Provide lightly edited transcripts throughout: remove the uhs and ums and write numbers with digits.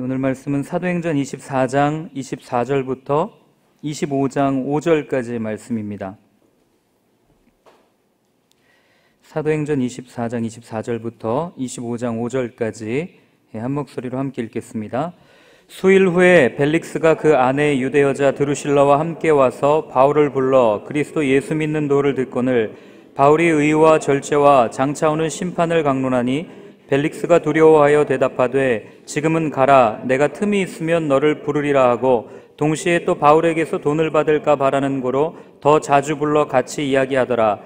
오늘 말씀은 사도행전 24장 24절부터 25장 5절까지의 말씀입니다. 사도행전 24장 24절부터 25장 5절까지 한 목소리로 함께 읽겠습니다. 수일 후에 벨릭스가 그 아내 유대 여자 드루실라와 함께 와서 바울을 불러 그리스도 예수 믿는 도를 듣거늘 바울이 의와 절제와 장차 오는 심판을 강론하니 벨릭스가 두려워하여 대답하되 지금은 가라 내가 틈이 있으면 너를 부르리라 하고 동시에 또 바울에게서 돈을 받을까 바라는 고로 더 자주 불러 같이 이야기하더라.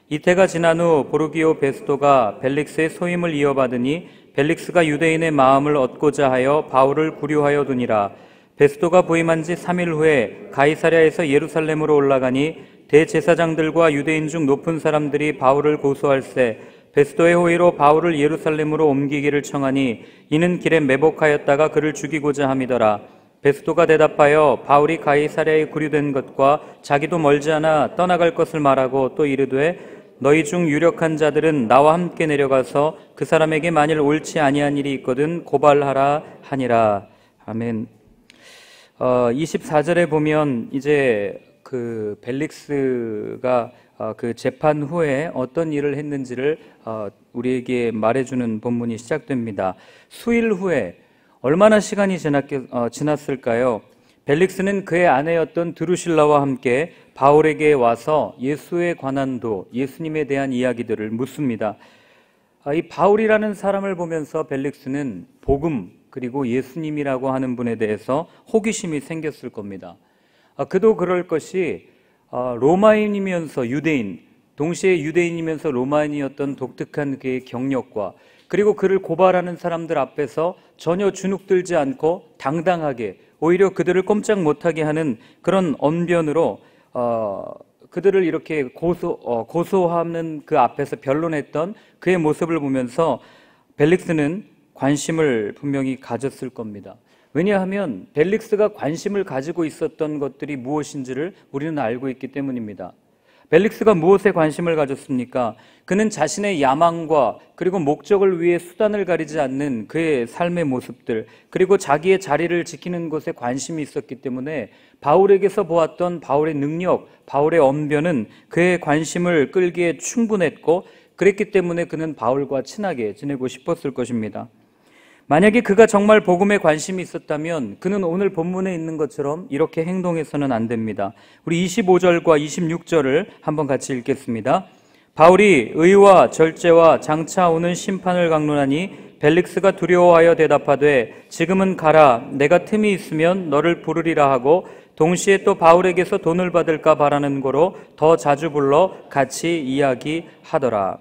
이태가 지난 후 보르기오 베스토가 벨릭스의 소임을 이어받으니 벨릭스가 유대인의 마음을 얻고자 하여 바울을 구류하여 두니라. 베스토가 부임한 지 3일 후에 가이사랴에서 예루살렘으로 올라가니 대제사장들과 유대인 중 높은 사람들이 바울을 고소할세 베스토의 호의로 바울을 예루살렘으로 옮기기를 청하니 이는 길에 매복하였다가 그를 죽이고자 함이더라. 베스토가 대답하여 바울이 가이사랴에 구류된 것과 자기도 멀지 않아 떠나갈 것을 말하고 또 이르되 너희 중 유력한 자들은 나와 함께 내려가서 그 사람에게 만일 옳지 아니한 일이 있거든 고발하라 하니라. 아멘. 24절에 보면 이제 그 벨릭스가 그 재판 후에 어떤 일을 했는지를 우리에게 말해주는 본문이 시작됩니다. 수일 후에 얼마나 시간이 지났을까요? 벨릭스는 그의 아내였던 드루실라와 함께 바울에게 와서 예수에 관한 도, 예수님에 대한 이야기들을 묻습니다. 이 바울이라는 사람을 보면서 벨릭스는 복음 그리고 예수님이라고 하는 분에 대해서 호기심이 생겼을 겁니다. 그도 그럴 것이 로마인이면서 유대인, 동시에 유대인이면서 로마인이었던 독특한 그의 경력과 그리고 그를 고발하는 사람들 앞에서 전혀 주눅들지 않고 당당하게 오히려 그들을 꼼짝 못하게 하는 그런 언변으로 그들을 이렇게 고소하는 그 앞에서 변론했던 그의 모습을 보면서 벨릭스는 관심을 분명히 가졌을 겁니다. 왜냐하면 벨릭스가 관심을 가지고 있었던 것들이 무엇인지를 우리는 알고 있기 때문입니다. 벨릭스가 무엇에 관심을 가졌습니까? 그는 자신의 야망과 그리고 목적을 위해 수단을 가리지 않는 그의 삶의 모습들 그리고 자기의 자리를 지키는 것에 관심이 있었기 때문에 바울에게서 보았던 바울의 능력, 바울의 언변은 그의 관심을 끌기에 충분했고 그랬기 때문에 그는 바울과 친하게 지내고 싶었을 것입니다. 만약에 그가 정말 복음에 관심이 있었다면 그는 오늘 본문에 있는 것처럼 이렇게 행동해서는 안 됩니다. 우리 25절과 26절을 한번 같이 읽겠습니다. 바울이 의와 절제와 장차 오는 심판을 강론하니 벨릭스가 두려워하여 대답하되 지금은 가라 내가 틈이 있으면 너를 부르리라 하고 동시에 또 바울에게서 돈을 받을까 바라는 고로 더 자주 불러 같이 이야기하더라.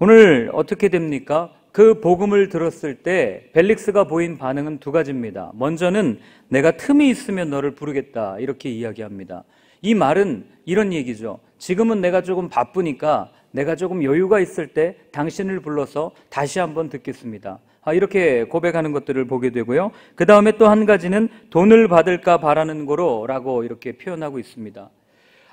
오늘 어떻게 됩니까? 그 복음을 들었을 때 벨릭스가 보인 반응은 두 가지입니다. 먼저는 내가 틈이 있으면 너를 부르겠다 이렇게 이야기합니다. 이 말은 이런 얘기죠. 지금은 내가 조금 바쁘니까 내가 조금 여유가 있을 때 당신을 불러서 다시 한번 듣겠습니다. 이렇게 고백하는 것들을 보게 되고요. 그 다음에 또 한 가지는 돈을 받을까 바라는 거로 라고 이렇게 표현하고 있습니다.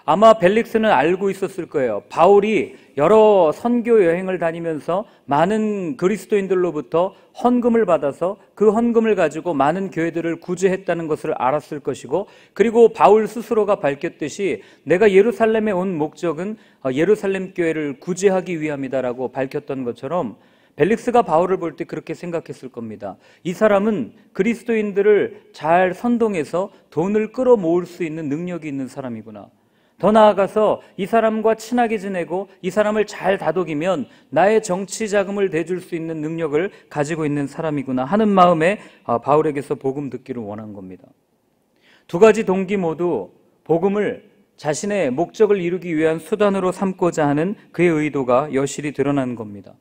아마 벨릭스는 알고 있었을 거예요. 바울이 여러 선교 여행을 다니면서 많은 그리스도인들로부터 헌금을 받아서 그 헌금을 가지고 많은 교회들을 구제했다는 것을 알았을 것이고 그리고 바울 스스로가 밝혔듯이 내가 예루살렘에 온 목적은 예루살렘 교회를 구제하기 위함이다라고 밝혔던 것처럼 벨릭스가 바울을 볼 때 그렇게 생각했을 겁니다. 이 사람은 그리스도인들을 잘 선동해서 돈을 끌어모을 수 있는 능력이 있는 사람이구나. 더 나아가서 이 사람과 친하게 지내고 이 사람을 잘 다독이면 나의 정치 자금을 대줄 수 있는 능력을 가지고 있는 사람이구나 하는 마음에 바울에게서 복음 듣기를 원한 겁니다. 두 가지 동기 모두 복음을 자신의 목적을 이루기 위한 수단으로 삼고자 하는 그의 의도가 여실히 드러나는 겁니다.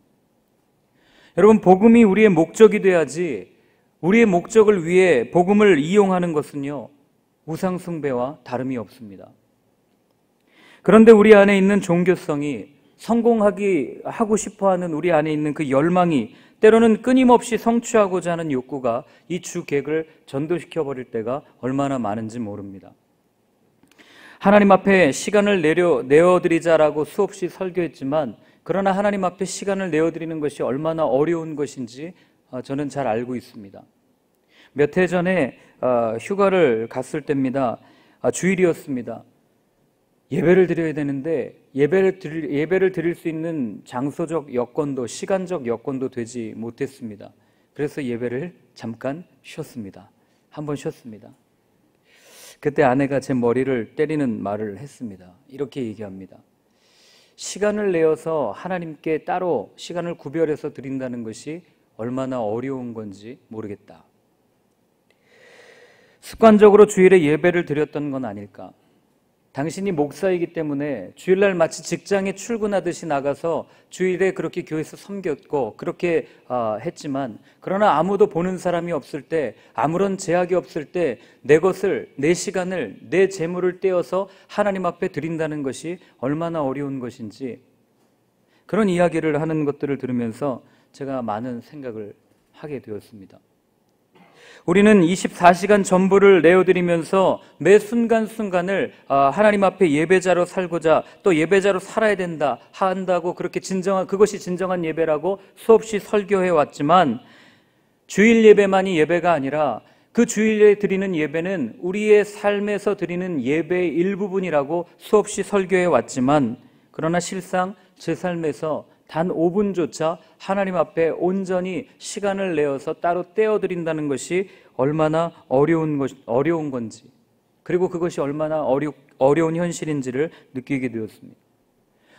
여러분, 복음이 우리의 목적이 돼야지 우리의 목적을 위해 복음을 이용하는 것은요 우상 숭배와 다름이 없습니다. 그런데 우리 안에 있는 종교성이 하고 싶어하는 우리 안에 있는 그 열망이 때로는 끊임없이 성취하고자 하는 욕구가 이 주객을 전도시켜버릴 때가 얼마나 많은지 모릅니다. 하나님 앞에 시간을 내어드리자라고 수없이 설교했지만 그러나 하나님 앞에 시간을 내어드리는 것이 얼마나 어려운 것인지 저는 잘 알고 있습니다. 몇 해 전에 휴가를 갔을 때입니다. 주일이었습니다. 예배를 드려야 되는데 예배를 드릴 수 있는 장소적 여건도 시간적 여건도 되지 못했습니다. 그래서 예배를 잠깐 쉬었습니다. 한번 쉬었습니다. 그때 아내가 제 머리를 때리는 말을 했습니다. 이렇게 얘기합니다. 시간을 내어서 하나님께 따로 시간을 구별해서 드린다는 것이 얼마나 어려운 건지 모르겠다. 습관적으로 주일에 예배를 드렸던 건 아닐까? 당신이 목사이기 때문에 주일날 마치 직장에 출근하듯이 나가서 주일에 그렇게 교회에서 섬겼고 그렇게 했지만, 그러나 아무도 보는 사람이 없을 때, 아무런 제약이 없을 때 내 것을, 내 시간을, 내 재물을 떼어서 하나님 앞에 드린다는 것이 얼마나 어려운 것인지, 그런 이야기를 하는 것들을 들으면서 제가 많은 생각을 하게 되었습니다. 우리는 24시간 전부를 내어드리면서 매 순간순간을 하나님 앞에 예배자로 살고자, 또 예배자로 살아야 한다고 그렇게 그것이 진정한 예배라고 수없이 설교해 왔지만, 주일 예배만이 예배가 아니라 그 주일에 드리는 예배는 우리의 삶에서 드리는 예배의 일부분이라고 수없이 설교해 왔지만, 그러나 실상 제 삶에서 단 5분조차 하나님 앞에 온전히 시간을 내어서 따로 떼어드린다는 것이 얼마나 어려운 건지, 그리고 그것이 얼마나 어려운 현실인지를 느끼게 되었습니다.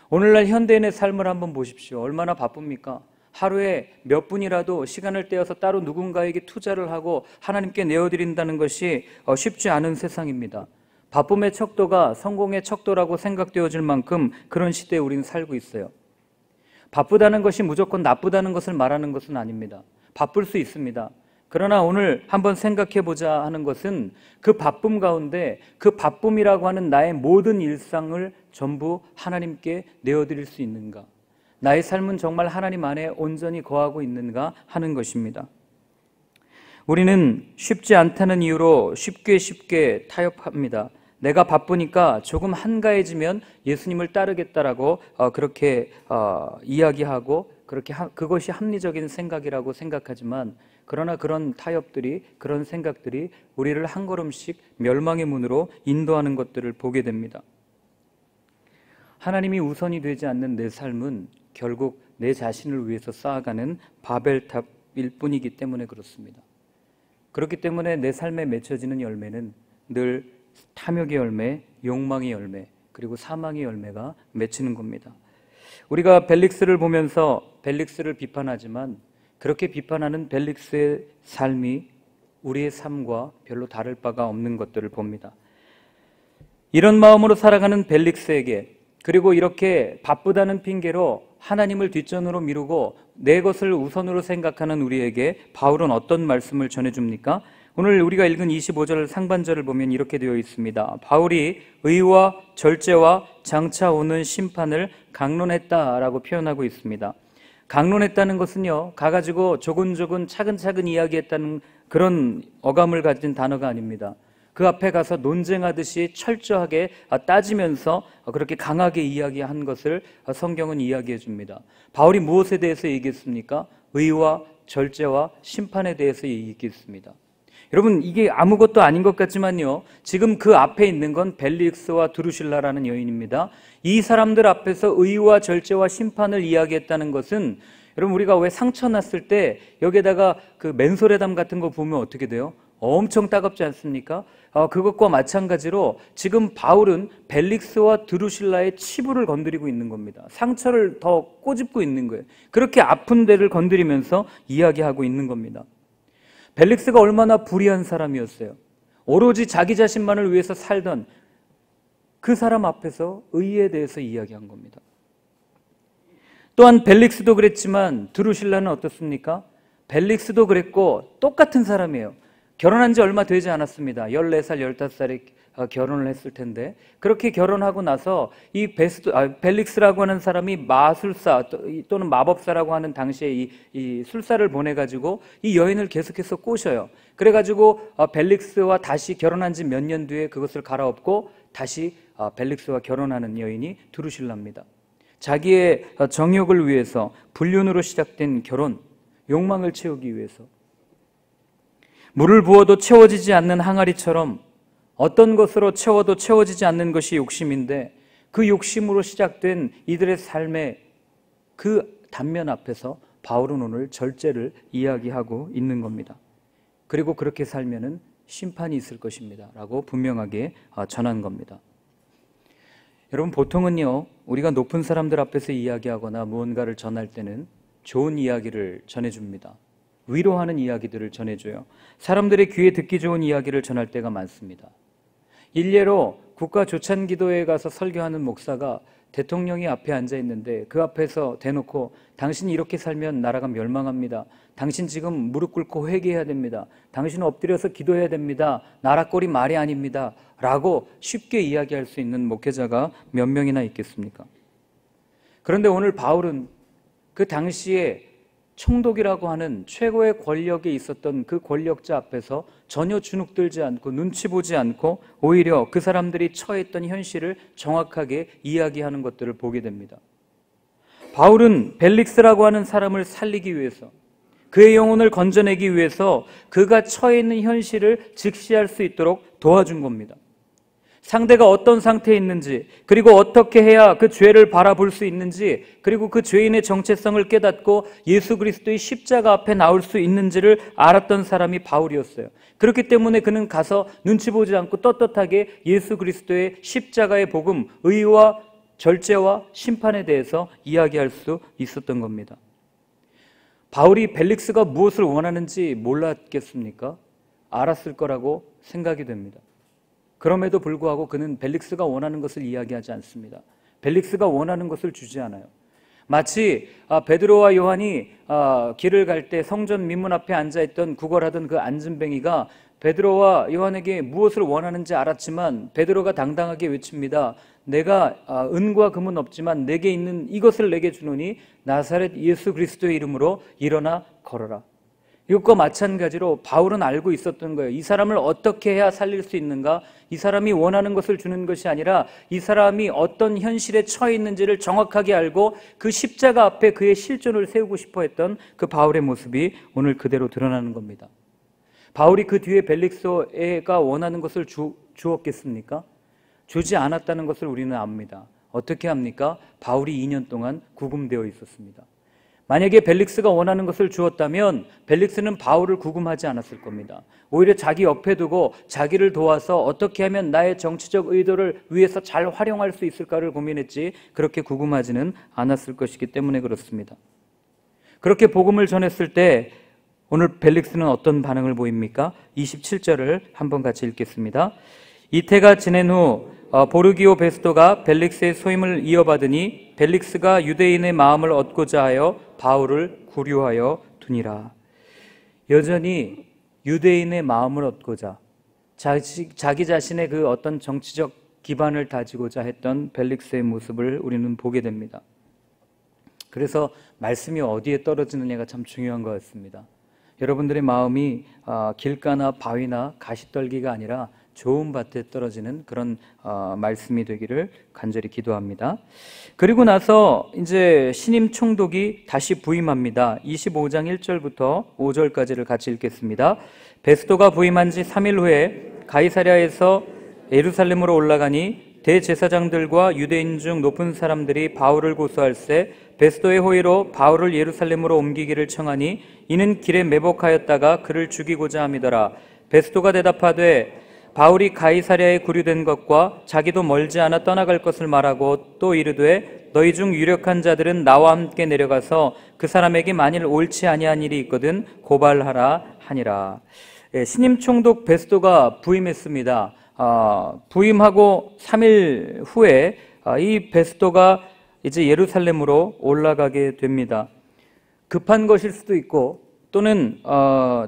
오늘날 현대인의 삶을 한번 보십시오. 얼마나 바쁩니까? 하루에 몇 분이라도 시간을 떼어서 따로 누군가에게 투자를 하고 하나님께 내어드린다는 것이 쉽지 않은 세상입니다. 바쁨의 척도가 성공의 척도라고 생각되어질 만큼 그런 시대에 우리는 살고 있어요. 바쁘다는 것이 무조건 나쁘다는 것을 말하는 것은 아닙니다. 바쁠 수 있습니다. 그러나 오늘 한번 생각해 보자 하는 것은, 그 바쁨 가운데 그 바쁨이라고 하는 나의 모든 일상을 전부 하나님께 내어드릴 수 있는가? 나의 삶은 정말 하나님 안에 온전히 거하고 있는가 하는 것입니다. 우리는 쉽지 않다는 이유로 쉽게 타협합니다. 내가 바쁘니까 조금 한가해지면 예수님을 따르겠다라고 그렇게 이야기하고, 그것이 합리적인 생각이라고 생각하지만, 그러나 그런 타협들이, 그런 생각들이 우리를 한 걸음씩 멸망의 문으로 인도하는 것들을 보게 됩니다. 하나님이 우선이 되지 않는 내 삶은 결국 내 자신을 위해서 쌓아가는 바벨탑일 뿐이기 때문에 그렇습니다. 그렇기 때문에 내 삶에 맺혀지는 열매는 늘 탐욕의 열매, 욕망의 열매, 그리고 사망의 열매가 맺히는 겁니다. 우리가 벨릭스를 보면서 벨릭스를 비판하지만, 그렇게 비판하는 벨릭스의 삶이 우리의 삶과 별로 다를 바가 없는 것들을 봅니다. 이런 마음으로 살아가는 벨릭스에게, 그리고 이렇게 바쁘다는 핑계로 하나님을 뒷전으로 미루고 내 것을 우선으로 생각하는 우리에게 바울은 어떤 말씀을 전해줍니까? 오늘 우리가 읽은 25절 상반절을 보면 이렇게 되어 있습니다. 바울이 의와 절제와 장차 오는 심판을 강론했다라고 표현하고 있습니다. 강론했다는 것은요, 가가지고 조근조근 차근차근 이야기했다는 그런 어감을 가진 단어가 아닙니다. 그 앞에 가서 논쟁하듯이 철저하게 따지면서 그렇게 강하게 이야기한 것을 성경은 이야기해 줍니다. 바울이 무엇에 대해서 얘기했습니까? 의와 절제와 심판에 대해서 얘기했습니다. 여러분, 이게 아무것도 아닌 것 같지만요, 지금 그 앞에 있는 건 벨릭스와 드루실라라는 여인입니다. 이 사람들 앞에서 의와 절제와 심판을 이야기했다는 것은, 여러분, 우리가 왜 상처 났을 때 여기에다가 그 맨소레담 같은 거 보면 어떻게 돼요? 엄청 따갑지 않습니까? 그것과 마찬가지로 지금 바울은 벨릭스와 드루실라의 치부를 건드리고 있는 겁니다. 상처를 더 꼬집고 있는 거예요. 그렇게 아픈 데를 건드리면서 이야기하고 있는 겁니다. 벨릭스가 얼마나 불의한 사람이었어요. 오로지 자기 자신만을 위해서 살던 그 사람 앞에서 의에 대해서 이야기한 겁니다. 또한 벨릭스도 그랬지만 드루실라는 어떻습니까? 벨릭스도 그랬고 똑같은 사람이에요. 결혼한 지 얼마 되지 않았습니다. 14살, 15살에 결혼을 했을 텐데, 그렇게 결혼하고 나서 이 벨릭스라고 하는 사람이 마술사 또는 마법사라고 하는 당시에 이 술사를 보내가지고 이 여인을 계속해서 꼬셔요. 그래가지고 벨릭스와 다시 결혼한 지 몇 년 뒤에 그것을 갈아엎고 다시 벨릭스와 결혼하는 여인이 드루실라입니다. 자기의 정욕을 위해서, 불륜으로 시작된 결혼, 욕망을 채우기 위해서. 물을 부어도 채워지지 않는 항아리처럼 어떤 것으로 채워도 채워지지 않는 것이 욕심인데, 그 욕심으로 시작된 이들의 삶의 그 단면 앞에서 바울은 오늘 절제를 이야기하고 있는 겁니다. 그리고 그렇게 살면은 심판이 있을 것입니다 라고 분명하게 전한 겁니다. 여러분, 보통은요, 우리가 높은 사람들 앞에서 이야기하거나 무언가를 전할 때는 좋은 이야기를 전해줍니다. 위로하는 이야기들을 전해줘요. 사람들의 귀에 듣기 좋은 이야기를 전할 때가 많습니다. 일례로 국가조찬기도회에 가서 설교하는 목사가 대통령이 앞에 앉아 있는데 그 앞에서 대놓고 당신이 이렇게 살면 나라가 멸망합니다. 당신 지금 무릎 꿇고 회개해야 됩니다. 당신은 엎드려서 기도해야 됩니다. 나라 꼴이 말이 아닙니다 라고 쉽게 이야기할 수 있는 목회자가 몇 명이나 있겠습니까? 그런데 오늘 바울은 그 당시에 총독이라고 하는 최고의 권력에 있었던 그 권력자 앞에서 전혀 주눅들지 않고 눈치 보지 않고 오히려 그 사람들이 처했던 현실을 정확하게 이야기하는 것들을 보게 됩니다. 바울은 벨릭스라고 하는 사람을 살리기 위해서, 그의 영혼을 건져내기 위해서 그가 처해 있는 현실을 직시할 수 있도록 도와준 겁니다. 상대가 어떤 상태에 있는지, 그리고 어떻게 해야 그 죄를 바라볼 수 있는지, 그리고 그 죄인의 정체성을 깨닫고 예수 그리스도의 십자가 앞에 나올 수 있는지를 알았던 사람이 바울이었어요. 그렇기 때문에 그는 가서 눈치 보지 않고 떳떳하게 예수 그리스도의 십자가의 복음, 의와 절제와 심판에 대해서 이야기할 수 있었던 겁니다. 바울이 벨릭스가 무엇을 원하는지 몰랐겠습니까? 알았을 거라고 생각이 됩니다. 그럼에도 불구하고 그는 벨릭스가 원하는 것을 이야기하지 않습니다. 벨릭스가 원하는 것을 주지 않아요. 마치 베드로와 요한이 길을 갈 때 성전 민문 앞에 앉아있던 구걸하던 그 앉은뱅이가 베드로와 요한에게 무엇을 원하는지 알았지만 베드로가 당당하게 외칩니다. 내가 은과 금은 없지만 내게 있는 이것을 내게 주노니 나사렛 예수 그리스도의 이름으로 일어나 걸어라. 이것과 마찬가지로 바울은 알고 있었던 거예요. 이 사람을 어떻게 해야 살릴 수 있는가? 이 사람이 원하는 것을 주는 것이 아니라 이 사람이 어떤 현실에 처해 있는지를 정확하게 알고 그 십자가 앞에 그의 실존을 세우고 싶어 했던 그 바울의 모습이 오늘 그대로 드러나는 겁니다. 바울이 그 뒤에 벨릭스가 원하는 것을 주었겠습니까? 주지 않았다는 것을 우리는 압니다. 어떻게 합니까? 바울이 2년 동안 구금되어 있었습니다. 만약에 벨릭스가 원하는 것을 주었다면 벨릭스는 바울을 구금하지 않았을 겁니다. 오히려 자기 옆에 두고 자기를 도와서 어떻게 하면 나의 정치적 의도를 위해서 잘 활용할 수 있을까를 고민했지 그렇게 구금하지는 않았을 것이기 때문에 그렇습니다. 그렇게 복음을 전했을 때 오늘 벨릭스는 어떤 반응을 보입니까? 27절을 한번 같이 읽겠습니다. 이태가 지낸 후 보르기오 베스토가 벨릭스의 소임을 이어받으니 벨릭스가 유대인의 마음을 얻고자 하여 바울을 구류하여 두니라. 여전히 유대인의 마음을 얻고자 자기 자신의 그 어떤 정치적 기반을 다지고자 했던 벨릭스의 모습을 우리는 보게 됩니다. 그래서 말씀이 어디에 떨어지느냐가 참 중요한 것 같습니다. 여러분들의 마음이 길가나 바위나 가시떨기가 아니라 좋은 밭에 떨어지는 그런 말씀이 되기를 간절히 기도합니다. 그리고 나서 이제 신임 총독이 다시 부임합니다. 25장 1절부터 5절까지를 같이 읽겠습니다. 베스토가 부임한 지 3일 후에 가이사랴에서 예루살렘으로 올라가니 대제사장들과 유대인 중 높은 사람들이 바울을 고소할세 베스토의 호의로 바울을 예루살렘으로 옮기기를 청하니 이는 길에 매복하였다가 그를 죽이고자 함이더라. 베스토가 대답하되 바울이 가이사랴에 구류된 것과 자기도 멀지 않아 떠나갈 것을 말하고 또 이르되 너희 중 유력한 자들은 나와 함께 내려가서 그 사람에게 만일 옳지 아니한 일이 있거든 고발하라 하니라. 신임 총독 베스토가 부임했습니다. 부임하고 3일 후에 이 베스토가 이제 예루살렘으로 올라가게 됩니다. 급한 것일 수도 있고 또는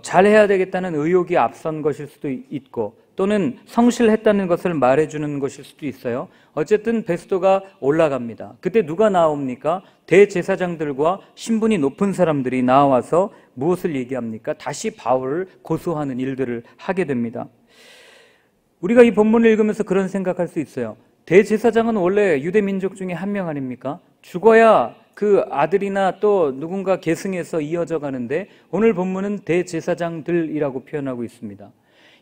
잘해야 되겠다는 의욕이 앞선 것일 수도 있고 또는 성실했다는 것을 말해주는 것일 수도 있어요. 어쨌든 베스토가 올라갑니다. 그때 누가 나옵니까? 대제사장들과 신분이 높은 사람들이 나와서 무엇을 얘기합니까? 다시 바울을 고소하는 일들을 하게 됩니다. 우리가 이 본문을 읽으면서 그런 생각할 수 있어요. 대제사장은 원래 유대 민족 중에 한 명 아닙니까? 죽어야 그 아들이나 또 누군가 계승해서 이어져 가는데 오늘 본문은 대제사장들이라고 표현하고 있습니다.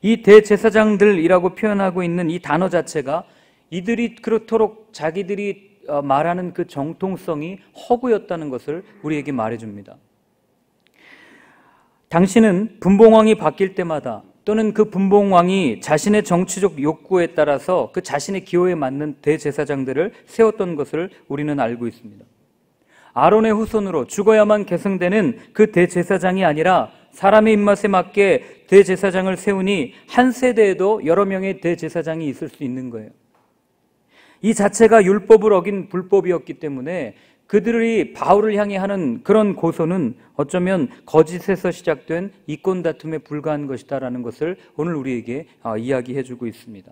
이 대제사장들이라고 표현하고 있는 이 단어 자체가 이들이 그렇도록 자기들이 말하는 그 정통성이 허구였다는 것을 우리에게 말해줍니다. 당신은 분봉왕이 바뀔 때마다 또는 그 분봉왕이 자신의 정치적 욕구에 따라서 그 자신의 기호에 맞는 대제사장들을 세웠던 것을 우리는 알고 있습니다. 아론의 후손으로 죽어야만 계승되는 그 대제사장이 아니라 사람의 입맛에 맞게 대제사장을 세우니 한 세대에도 여러 명의 대제사장이 있을 수 있는 거예요. 이 자체가 율법을 어긴 불법이었기 때문에 그들이 바울을 향해 하는 그런 고소는 어쩌면 거짓에서 시작된 이권 다툼에 불과한 것이다라는 것을 오늘 우리에게 이야기해주고 있습니다.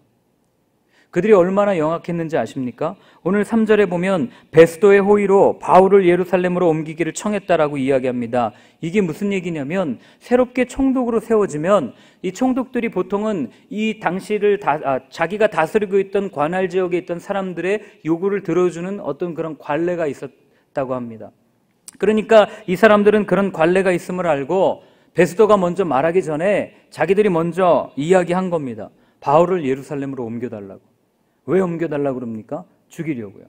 그들이 얼마나 영악했는지 아십니까? 오늘 3절에 보면 베스도의 호의로 바울을 예루살렘으로 옮기기를 청했다라고 이야기합니다. 이게 무슨 얘기냐면 새롭게 총독으로 세워지면 이 총독들이 보통은 이 당시를 자기가 다스리고 있던 관할 지역에 있던 사람들의 요구를 들어주는 어떤 그런 관례가 있었다고 합니다. 그러니까 이 사람들은 그런 관례가 있음을 알고 베스도가 먼저 말하기 전에 자기들이 먼저 이야기한 겁니다. 바울을 예루살렘으로 옮겨달라고. 왜 옮겨달라고 그럽니까? 죽이려고요.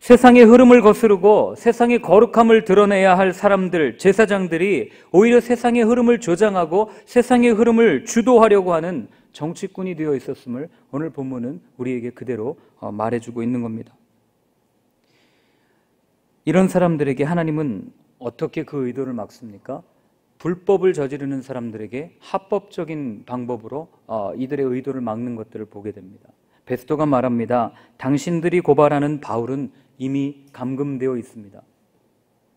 세상의 흐름을 거스르고 세상의 거룩함을 드러내야 할 사람들, 제사장들이 오히려 세상의 흐름을 조장하고 세상의 흐름을 주도하려고 하는 정치꾼이 되어 있었음을 오늘 본문은 우리에게 그대로 말해주고 있는 겁니다. 이런 사람들에게 하나님은 어떻게 그 의도를 막습니까? 불법을 저지르는 사람들에게 합법적인 방법으로 이들의 의도를 막는 것들을 보게 됩니다. 베스도가 말합니다. 당신들이 고발하는 바울은 이미 감금되어 있습니다.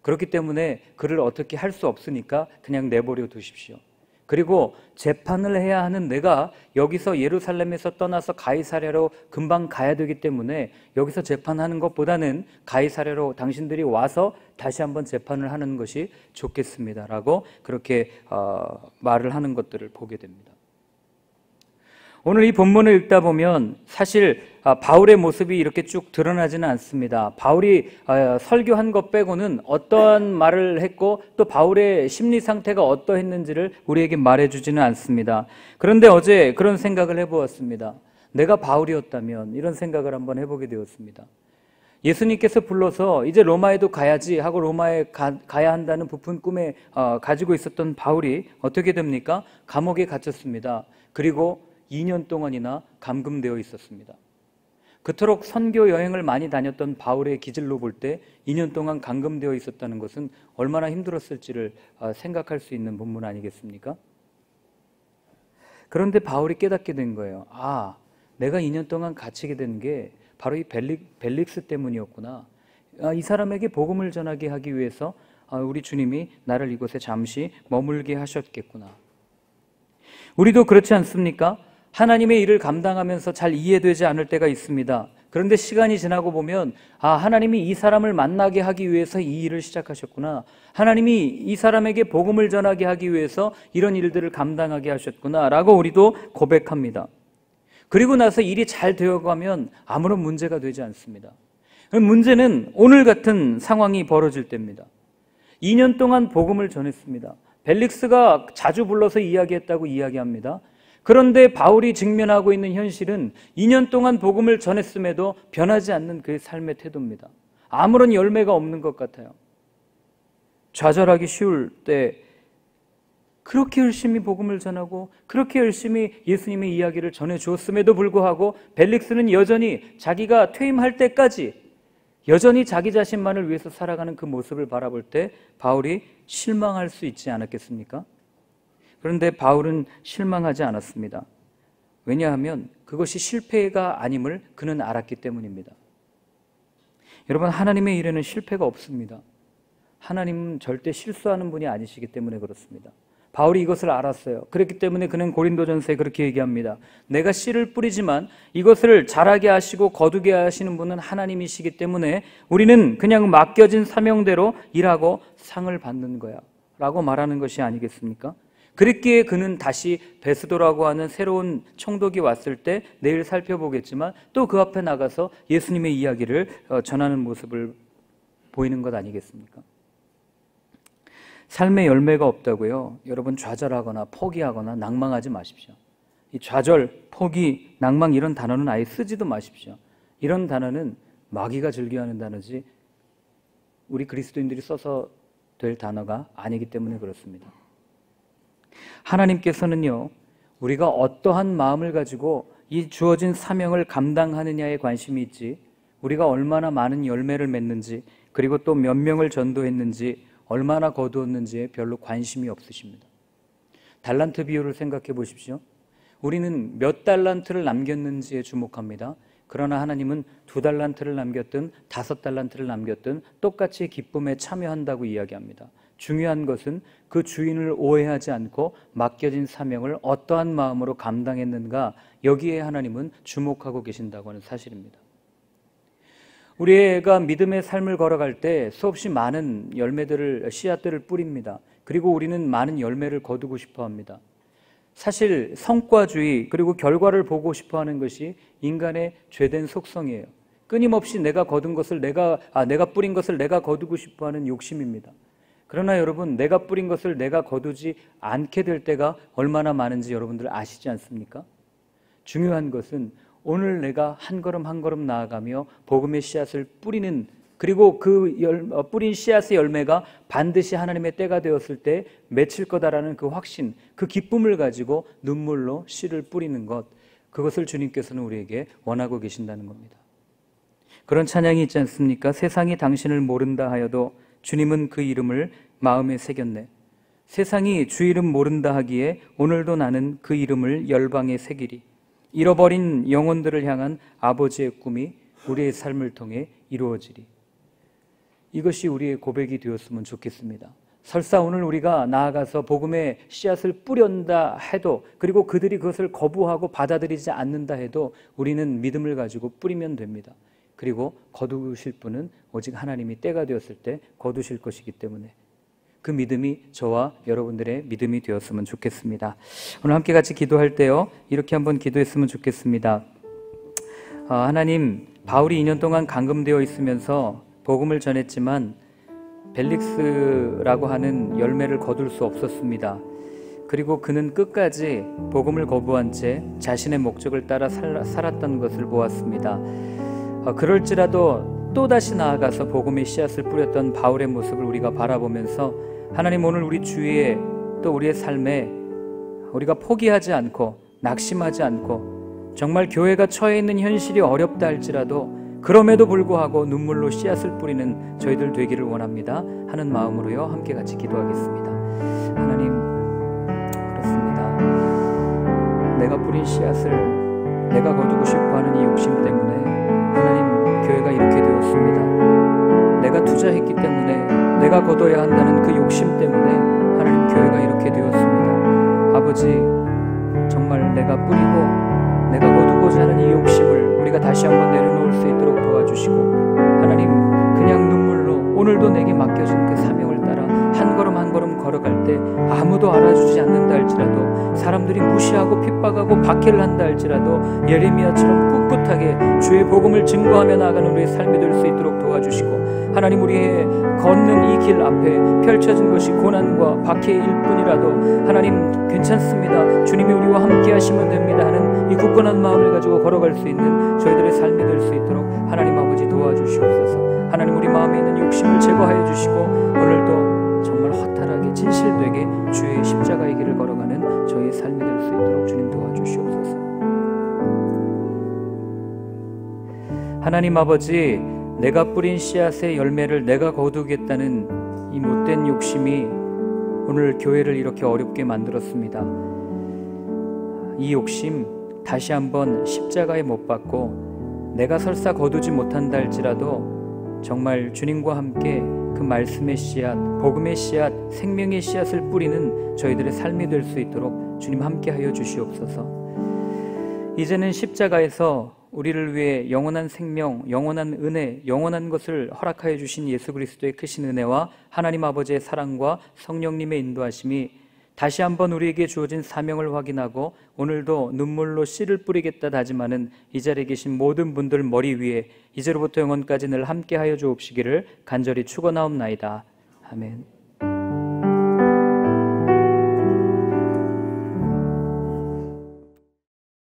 그렇기 때문에 그를 어떻게 할 수 없으니까 그냥 내버려 두십시오. 그리고 재판을 해야 하는 내가 여기서 예루살렘에서 떠나서 가이사랴로 금방 가야 되기 때문에 여기서 재판하는 것보다는 가이사랴로 당신들이 와서 다시 한번 재판을 하는 것이 좋겠습니다라고 그렇게 말을 하는 것들을 보게 됩니다. 오늘 이 본문을 읽다 보면 사실 바울의 모습이 이렇게 쭉 드러나지는 않습니다. 바울이 설교한 것 빼고는 어떠한 말을 했고 또 바울의 심리 상태가 어떠했는지를 우리에게 말해주지는 않습니다. 그런데 어제 그런 생각을 해보았습니다. 내가 바울이었다면 이런 생각을 한번 해보게 되었습니다. 예수님께서 불러서 이제 로마에도 가야지 하고 로마에 가야 한다는 부푼 꿈에 가지고 있었던 바울이 어떻게 됩니까? 감옥에 갇혔습니다. 그리고 2년 동안이나 감금되어 있었습니다. 그토록 선교 여행을 많이 다녔던 바울의 기질로 볼 때 2년 동안 감금되어 있었다는 것은 얼마나 힘들었을지를 생각할 수 있는 본문 아니겠습니까? 그런데 바울이 깨닫게 된 거예요. 아, 내가 2년 동안 갇히게 된 게 바로 이 벨릭스 때문이었구나. 이 사람에게 복음을 전하게 하기 위해서 우리 주님이 나를 이곳에 잠시 머물게 하셨겠구나. 우리도 그렇지 않습니까? 하나님의 일을 감당하면서 잘 이해되지 않을 때가 있습니다. 그런데 시간이 지나고 보면 하나님이 이 사람을 만나게 하기 위해서 이 일을 시작하셨구나. 하나님이 이 사람에게 복음을 전하게 하기 위해서 이런 일들을 감당하게 하셨구나 라고 우리도 고백합니다. 그리고 나서 일이 잘 되어가면 아무런 문제가 되지 않습니다. 문제는 오늘 같은 상황이 벌어질 때입니다. 2년 동안 복음을 전했습니다. 벨릭스가 자주 불러서 이야기했다고 이야기합니다. 그런데 바울이 직면하고 있는 현실은 2년 동안 복음을 전했음에도 변하지 않는 그의 삶의 태도입니다. 아무런 열매가 없는 것 같아요. 좌절하기 쉬울 때 그렇게 열심히 복음을 전하고 그렇게 열심히 예수님의 이야기를 전해주었음에도 불구하고 벨릭스는 여전히 자기가 퇴임할 때까지 여전히 자기 자신만을 위해서 살아가는 그 모습을 바라볼 때 바울이 실망할 수 있지 않았겠습니까? 그런데 바울은 실망하지 않았습니다. 왜냐하면 그것이 실패가 아님을 그는 알았기 때문입니다. 여러분, 하나님의 일에는 실패가 없습니다. 하나님은 절대 실수하는 분이 아니시기 때문에 그렇습니다. 바울이 이것을 알았어요. 그렇기 때문에 그는 고린도전서에 그렇게 얘기합니다. 내가 씨를 뿌리지만 이것을 자라게 하시고 거두게 하시는 분은 하나님이시기 때문에 우리는 그냥 맡겨진 사명대로 일하고 상을 받는 거야 라고 말하는 것이 아니겠습니까? 그랬기에 그는 다시 베스도라고 하는 새로운 총독이 왔을 때 내일 살펴보겠지만 또 그 앞에 나가서 예수님의 이야기를 전하는 모습을 보이는 것 아니겠습니까? 삶의 열매가 없다고요? 여러분 좌절하거나 포기하거나 낭망하지 마십시오. 이 좌절, 포기, 낭망 이런 단어는 아예 쓰지도 마십시오. 이런 단어는 마귀가 즐겨하는 단어지 우리 그리스도인들이 써서 될 단어가 아니기 때문에 그렇습니다. 하나님께서는요, 우리가 어떠한 마음을 가지고 이 주어진 사명을 감당하느냐에 관심이 있지, 우리가 얼마나 많은 열매를 맺는지, 그리고 또 몇 명을 전도했는지, 얼마나 거두었는지에 별로 관심이 없으십니다. 달란트 비유를 생각해 보십시오. 우리는 몇 달란트를 남겼는지에 주목합니다. 그러나 하나님은 2달란트를 남겼든 5달란트를 남겼든 똑같이 기쁨에 참여한다고 이야기합니다. 중요한 것은 그 주인을 오해하지 않고 맡겨진 사명을 어떠한 마음으로 감당했는가, 여기에 하나님은 주목하고 계신다고 하는 사실입니다. 우리가 믿음의 삶을 걸어갈 때 수없이 많은 열매들을, 씨앗들을 뿌립니다. 그리고 우리는 많은 열매를 거두고 싶어 합니다. 사실 성과주의 그리고 결과를 보고 싶어 하는 것이 인간의 죄된 속성이에요. 끊임없이 내가 거둔 것을 내가 뿌린 것을 내가 거두고 싶어 하는 욕심입니다. 그러나 여러분, 내가 뿌린 것을 내가 거두지 않게 될 때가 얼마나 많은지 여러분들 아시지 않습니까? 중요한 것은 오늘 내가 한 걸음 한 걸음 나아가며 복음의 씨앗을 뿌리는, 그리고 그 뿌린 씨앗의 열매가 반드시 하나님의 때가 되었을 때 맺힐 거다라는 그 확신, 그 기쁨을 가지고 눈물로 씨를 뿌리는 것, 그것을 주님께서는 우리에게 원하고 계신다는 겁니다. 그런 찬양이 있지 않습니까? 세상이 당신을 모른다 하여도 주님은 그 이름을 마음에 새겼네. 세상이 주 이름 모른다 하기에 오늘도 나는 그 이름을 열방에 새기리. 잃어버린 영혼들을 향한 아버지의 꿈이 우리의 삶을 통해 이루어지리. 이것이 우리의 고백이 되었으면 좋겠습니다. 설사 오늘 우리가 나아가서 복음의 씨앗을 뿌린다 해도, 그리고 그들이 그것을 거부하고 받아들이지 않는다 해도 우리는 믿음을 가지고 뿌리면 됩니다. 그리고 거두실 분은 오직 하나님이 때가 되었을 때 거두실 것이기 때문에 그 믿음이 저와 여러분들의 믿음이 되었으면 좋겠습니다. 오늘 함께 같이 기도할 때요, 이렇게 한번 기도했으면 좋겠습니다. 하나님, 바울이 2년 동안 감금되어 있으면서 복음을 전했지만 벨릭스라고 하는 열매를 거둘 수 없었습니다. 그리고 그는 끝까지 복음을 거부한 채 자신의 목적을 따라 살았던 것을 보았습니다. 그럴지라도 또다시 나아가서 복음의 씨앗을 뿌렸던 바울의 모습을 우리가 바라보면서 하나님, 오늘 우리 주위에 또 우리의 삶에 우리가 포기하지 않고 낙심하지 않고 정말 교회가 처해 있는 현실이 어렵다 할지라도 그럼에도 불구하고 눈물로 씨앗을 뿌리는 저희들 되기를 원합니다 하는 마음으로요, 함께 같이 기도하겠습니다. 하나님, 그렇습니다. 내가 뿌린 씨앗을 내가 거두고 싶어하는 이 욕심 때문에 하나님, 교회가 이렇게 되었습니다. 내가 투자했기 때문에 내가 거둬야 한다는 그 욕심 때문에 하나님, 교회가 이렇게 되었습니다. 아버지, 정말 내가 뿌리고 내가 거두고자 하는 이 욕심을 우리가 다시 한번 내려놓을 수 있도록 도와주시고, 하나님, 그냥 눈물로 오늘도 내게 맡겨진 그 사명을 따라 한 걸음 한 걸음 걸어갈 때 아무도 알아주지 않는다 할지라도, 사람들이 무시하고 핍박하고 박해를 한다 할지라도 예레미야처럼 꿋꿋하게 주의 복음을 증거하며 나아가는 우리의 삶이 될 수 있도록 도와주시고, 하나님, 우리의 걷는 이 길 앞에 펼쳐진 것이 고난과 박해일 뿐이라도 하나님, 괜찮습니다, 주님이 우리와 함께 하시면 됩니다 하는 이 굳건한 마음을 가지고 걸어갈 수 있는 저희들의 삶이 될 수 있도록 하나님 아버지 도와주시옵소서. 하나님, 우리 마음에 있는 욕심을 제거하여 주시고 오늘도 정말 허탈하게 진실되게 주의 십자가의 길을 걸어가는 저희의 삶이 될 수 있도록 주님 도와주시옵소서. 하나님 아버지, 내가 뿌린 씨앗의 열매를 내가 거두겠다는 이 못된 욕심이 오늘 교회를 이렇게 어렵게 만들었습니다. 이 욕심 다시 한번 십자가에 못 박고 내가 설사 거두지 못한다 할지라도 정말 주님과 함께 그 말씀의 씨앗, 복음의 씨앗, 생명의 씨앗을 뿌리는 저희들의 삶이 될 수 있도록 주님 함께 하여 주시옵소서. 이제는 십자가에서 우리를 위해 영원한 생명, 영원한 은혜, 영원한 것을 허락하여 주신 예수 그리스도의 크신 은혜와 하나님 아버지의 사랑과 성령님의 인도하심이 다시 한번 우리에게 주어진 사명을 확인하고 오늘도 눈물로 씨를 뿌리겠다 다짐하는 이 자리에 계신 모든 분들 머리 위에 이제로부터 영원까지 늘 함께하여 주옵시기를 간절히 축원하옵나이다. 아멘.